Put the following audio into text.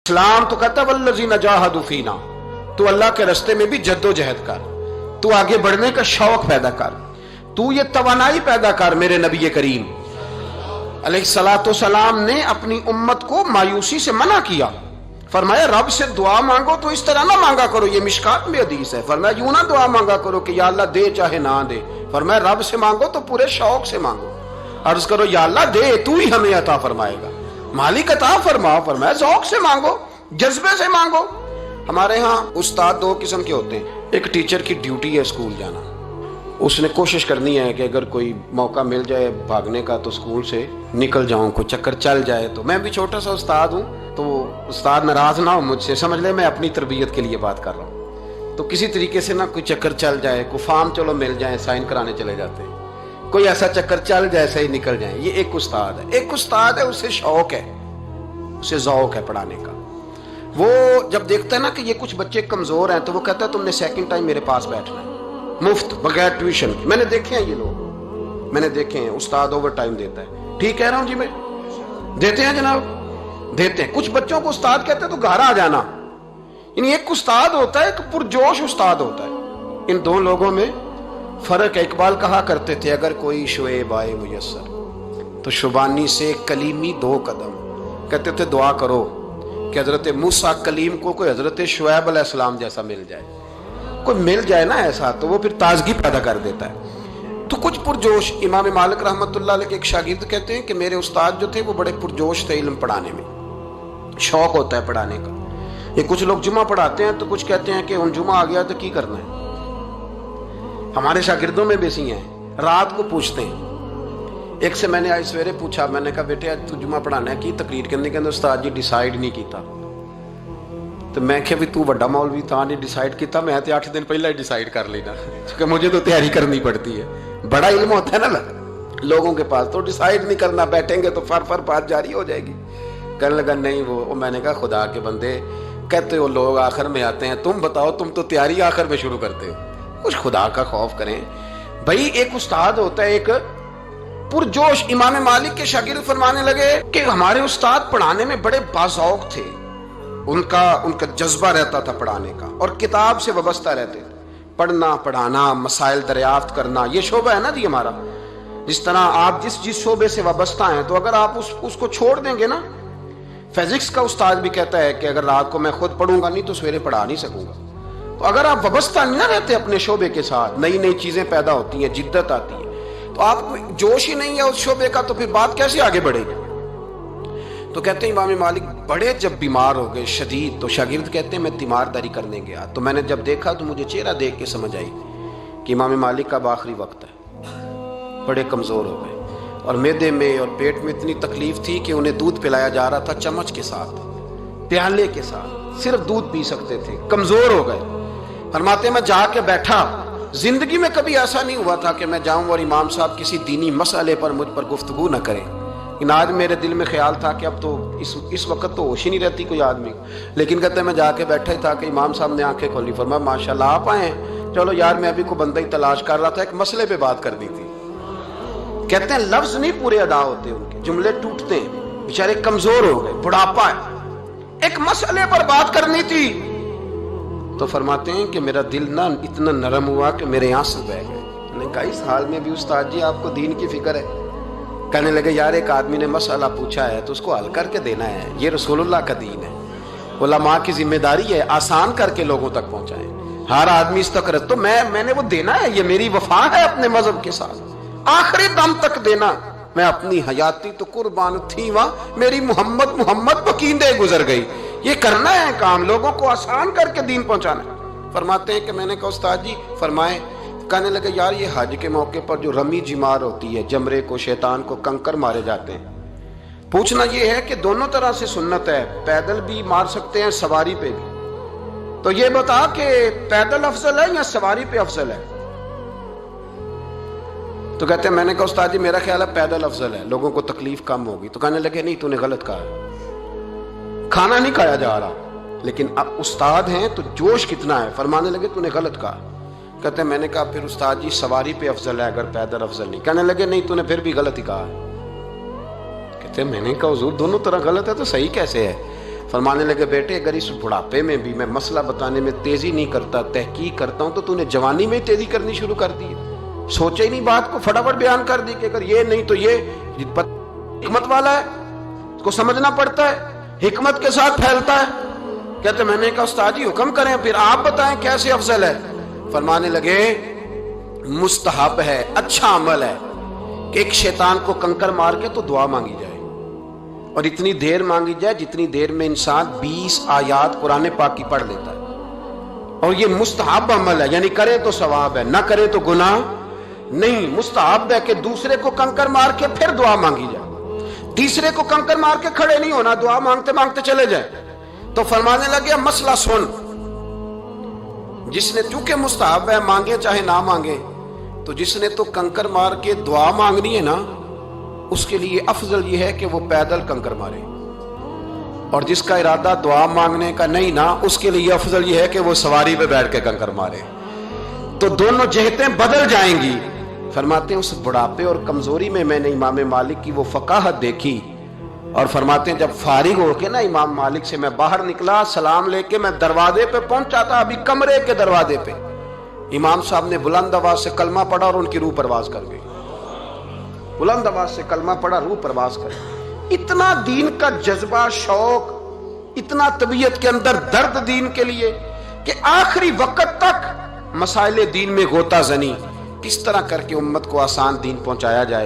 اسلام تو کہتا ہے والذین جاہدوا فینا، تو اللہ کے راستے میں بھی جدوجہد کر، تو آگے بڑھنے کا شوق پیدا کر، تو یہ توانائی پیدا کر۔ میرے نبی کریم علیہ الصلوۃ والسلام نے اپنی امت کو مایوسی سے منع کیا، فرمایا رب سے دعا مانگو تو اس طرح نہ مانگا کرو، یہ مشکات میں حدیث ہے، فرمایا یوں نہ دعا مانگا کرو کہ یا اللہ دے چاہے نہ دے، فرمایا رب سے مانگو تو پورے شوق سے مانگو، عرض کرو یا اللہ دے تو ہی ہمیں عطا فرمائے گا، مالک عطا فرماؤ، فرمایا ذوق سے مانگو، جذبے سے مانگو۔ ہمارے ہاں استاد دو قسم کے ہوتے ہیں، ایک ٹیچر کی ڈیوٹی ہے اسکول جانا، اس نے کوشش کرنی ہے کہ اگر کوئی موقع مل جائے بھاگنے کا تو اسکول سے نکل جاؤں، کوئی چکر چل جائے تو۔ میں بھی چھوٹا سا استاد ہوں تو استاد ناراض نہ ہو مجھ سے، سمجھ لے میں اپنی تربیت کے لیے بات کر رہا ہوں، تو کسی طریقے سے نہ کوئی چکر چل جائے، کوئی فارم چلو مل جائے، سائن کرانے چلے جاتے ہیں، کوئی ایسا چکر چل جائے صحیح نکل جائیں، یہ ایک استاد ہے۔ ایک استاد ہے اسے شوق ہے، اسے ذوق ہے پڑھانے کا، وہ جب دیکھتا ہے نا کہ یہ کچھ بچے کمزور ہیں تو وہ کہتا ہے تم نے سیکنڈ ٹائم میرے پاس بیٹھنا ہے مفت بغیر ٹیوشن کے۔ میں نے دیکھے ہیں یہ لوگ، میں نے دیکھے ہیں، استاد اوور ٹائم دیتا ہے، ٹھیک کہہ رہا ہوں جی میں، دیتے ہیں جناب، دیتے ہیں۔ کچھ بچوں کو استاد کہتے ہیں تو گھر آ جانا، یعنی ایک استاد ہوتا ہے، ایک پرجوش استاد ہوتا ہے، ان دو لوگوں میں فرق ہے۔ اقبال کہا کرتے تھے اگر کوئی شعیب آئے میسر تو شبانی سے کلیمی دو قدم، کہتے تھے دعا کرو کہ حضرت موسیٰ کلیم کو کوئی حضرت شعیب علیہ السلام جیسا مل جائے، کوئی مل جائے نا ایسا تو وہ پھر تازگی پیدا کر دیتا ہے۔ تو کچھ پرجوش، امام مالک رحمۃ اللہ علیہ کے ایک شاگرد کہتے ہیں کہ میرے استاد جو تھے وہ بڑے پرجوش تھے علم پڑھانے میں، شوق ہوتا ہے پڑھانے کا۔ یہ کچھ لوگ جمعہ پڑھاتے ہیں تو کچھ کہتے ہیں کہ ان جمعہ آ گیا تو کی کرنا ہے، ہمارے شاگردوں میں بھی ایسی ہیں، رات کو پوچھتے ہیں۔ ایک سے میں نے آج سویرے پوچھا، میں نے کہا بیٹے آج تو جمعہ پڑھانا ہے کی تقریر کرنے کے اندر استاد جی ڈیسائیڈ نہیں کیتا، تو میں کہ بھی تو بڑا مولوی تھا نہیں ڈیسائیڈ کیتا، میں تے 8 دن پہلے ہی ڈیسائیڈ کر لینا، کیونکہ مجھے تو تیاری کرنی پڑتی ہے، بڑا علم ہوتا ہے نا لوگوں کے پاس، تو ڈیسائیڈ نہیں کرنا، بیٹھیں گے تو فر بات جاری ہو جائے گی۔ کہنے لگا نہیں وہ، میں نے کہا خدا کے بندے کہتے ہو لوگ آخر میں آتے ہیں، تم بتاؤ تم تو تیاری آخر میں شروع کرتے ہو، کچھ خدا کا خوف کریں بھائی۔ ایک استاد ہوتا ہے ایک پرجوش۔ امام مالک کے شاگرد فرمانے لگے کہ ہمارے استاد پڑھانے میں بڑے باذوق تھے، ان کا جذبہ رہتا تھا پڑھانے کا، اور کتاب سے وابستہ رہتے تھے، پڑھنا پڑھانا مسائل دریافت کرنا، یہ شعبہ ہے نا جی ہمارا۔ جس طرح آپ جس شعبے سے وابستہ ہیں تو اگر آپ اس کو چھوڑ دیں گے نا، فزکس کا استاد بھی کہتا ہے کہ اگر رات کو میں خود پڑھوں گا نہیں تو سویرے پڑھا نہیں سکوں گا، تو اگر آپ وابستہ نہیں نہ رہتے اپنے شعبے کے ساتھ، نئی نئی چیزیں پیدا ہوتی ہیں، جدت آتی ہے، تو آپ کو جوش ہی نہیں ہے اس شعبے کا، تو پھر بات کیسے آگے بڑھے گی؟ تو کہتے ہیں امام مالک بڑے جب بیمار ہو گئے شدید، تو شاگرد کہتے ہیں میں تیمارداری کرنے گیا، تو میں نے جب دیکھا تو مجھے چہرہ دیکھ کے سمجھ آئی کہ امام مالک کا آخری وقت ہے، بڑے کمزور ہو گئے، اور معدے میں اور پیٹ میں اتنی تکلیف تھی کہ انہیں دودھ پلایا جا رہا تھا چمچ کے ساتھ، پیالے کے ساتھ، صرف دودھ پی سکتے تھے، کمزور ہو گئے۔ فرماتے ہیں میں جا کے بیٹھا، زندگی میں کبھی ایسا نہیں ہوا تھا کہ میں جاؤں اور امام صاحب کسی دینی مسئلے پر مجھ پر گفتگو نہ کریں، لیکن آج میرے دل میں خیال تھا کہ اب تو اس وقت تو ہوش ہی نہیں رہتی کوئی آدمی، لیکن کہتے ہیں میں جا کے بیٹھا ہی تھا کہ امام صاحب نے آنکھیں کھولی، فرمایا ماشاءاللہ آپ آئے ہیں، چلو یار میں ابھی کوئی بندہ ہی تلاش کر رہا تھا، ایک مسئلے پہ بات کرنی تھی۔ کہتے ہیں لفظ نہیں پورے ادا ہوتے، ان کے جملے ٹوٹتے ہیں، بیچارے کمزور ہو گئے، بڑھاپا ہے، ایک مسئلے پر بات کرنی تھی، تو فرماتے ہیں کہ میرا دل نہ اتنا نرم ہوا کہ میرے آنسو بہہ گئے۔ میں نے کہا اس حال میں بھی استاد جی آپ کو دین کی فکر ہے؟ کہنے لگے یار ایک آدمی نے مسئلہ پوچھا ہے تو اس کو حل کر کے دینا ہے، یہ رسول اللہ کا دین ہے، علماء کی ذمہ داری ہے آسان کر کے لوگوں تک پہنچائیں، ہر آدمی اس تک تو میں نے وہ دینا ہے، یہ میری وفا ہے اپنے مذہب کے ساتھ، آخری دم تک دینا، میں اپنی حیاتی تو قربان تھی وہاں میری محمد پکیندے گزر گئی، یہ کرنا ہے کام، لوگوں کو آسان کر کے دین پہنچانا ہے۔ فرماتے ہیں کہ میں نے کہا استاد جی فرمائیں، کہنے لگے یار یہ حج کے موقع پر جو رمی جمار ہوتی ہے، جمرے کو شیطان کو کنکر مارے جاتے ہیں، پوچھنا یہ ہے کہ دونوں طرح سے سنت ہے، پیدل بھی مار سکتے ہیں سواری پہ بھی، تو یہ بتا کہ پیدل افضل ہے یا سواری پہ افضل ہے؟ تو کہتے ہیں میں نے کہا استاد جی میرا خیال ہے پیدل افضل ہے، لوگوں کو تکلیف کم ہوگی، تو کہنے لگے نہیں تو نے غلط کہا، کھانا نہیں کھایا جا رہا، لیکن اب استاد ہیں تو جوش کتنا ہے، فرمانے لگے تو نے غلط کہا۔ کہتے ہیں میں نے کہا پھر استاد جی سواری پہ افضل ہے اگر پیدل افضل نہیں، کہنے لگے نہیں تو نے پھر بھی غلط ہی کہا۔ کہتے ہیں میں نے کہا حضور دونوں طرح غلط ہے تو صحیح کیسے ہے؟ فرمانے لگے بیٹے اگر اس بڑھاپے میں بھی میں مسئلہ بتانے میں تیزی نہیں کرتا، تحقیق کرتا ہوں، تو نے جوانی میں تیزی کرنی شروع کر دی، سوچے ہی نہیں بات کو، فٹافٹ بیان کر دی کہ اگر یہ نہیں تو یہ حکمت والا ہے، اس کو سمجھنا پڑتا ہے، حکمت کے ساتھ پھیلتا ہے۔ کہتے میں نے کہا استاد جی حکم کریں، پھر آپ بتائیں کیسے افضل ہے۔ فرمانے لگے مستحب ہے، اچھا عمل ہے کہ ایک شیطان کو کنکر مار کے تو دعا مانگی جائے، اور اتنی دیر مانگی جائے جتنی دیر میں انسان 20 آیات قرآن پاک کی پڑھ لیتا ہے، اور یہ مستحب عمل ہے، یعنی کرے تو ثواب ہے، نہ کرے تو گناہ نہیں۔ مستحب ہے کہ دوسرے کو کنکر مار کے پھر دعا مانگی جائے، تیسرے کو کنکر مار کے کھڑے نہیں ہونا، دعا مانگتے مانگتے چلے جائے۔ تو فرمانے لگے مسئلہ سن، جس نے چونکہ مستحب ہے مانگے چاہے نہ مانگے، تو جس نے تو کنکر مار کے دعا مانگنی ہے نا، اس کے لیے افضل یہ ہے کہ وہ پیدل کنکر مارے، اور جس کا ارادہ دعا مانگنے کا نہیں نا، اس کے لیے افضل یہ ہے کہ وہ سواری پہ بیٹھ کے کنکر مارے۔ تو دونوں جہتیں بدل جائیں گی۔ فرماتے ہیں اس بڑھاپے اور کمزوری میں میں نے امام مالک کی وہ فقاہت دیکھی، اور فرماتے ہیں جب فارغ ہو کے نا امام مالک سے میں باہر نکلا، سلام لے کے میں دروازے پہ پہنچا تھا، ابھی کمرے کے دروازے پہ امام صاحب نے بلند آواز سے کلمہ پڑھا اور ان کی روح پرواز کر گئی، بلند آواز سے کلمہ پڑھا، روح پرواز کر گئی۔ اتنا دین کا جذبہ، شوق، اتنا طبیعت کے اندر درد دین کے لیے کہ آخری وقت تک مسائل دین میں غوطہ زنی، کس طرح کر کے امت کو آسان دین پہنچایا جائے۔